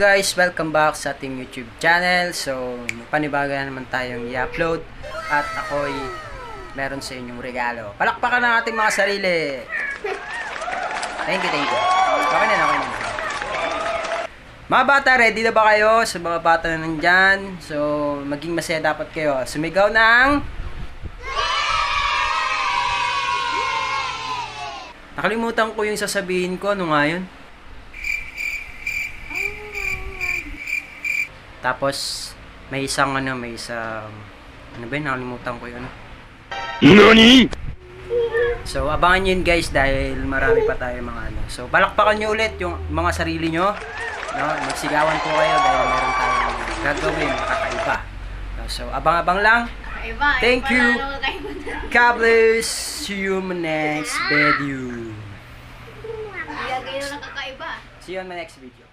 Guys, welcome back sa ating YouTube channel. So, panibago na naman tayong i-upload at ako'y meron sa inyong regalo. Palakpakan ng ating mga sarili. Thank you. Okay na. Mga bata, ready na ba kayo? Sa mga bata na nandyan, so maging masaya dapat kayo. Sumigaw ng... Nakalimutan ko yung sasabihin ko. Ano nga yun? Tapos, may isang ano ba yun? Nakalimutan ko yun. NANI?! So, abangan nyo yun guys dahil marami pa tayo mga ano. So, palakpakan nyo ulit yung mga sarili nyo. No? Magsigawan po kayo dahil meron tayong gagawin nakakaiba. So, abang-abang lang. Thank you. God bless. See you in my next video. Gagawin na nakakaiba. See you in my next video.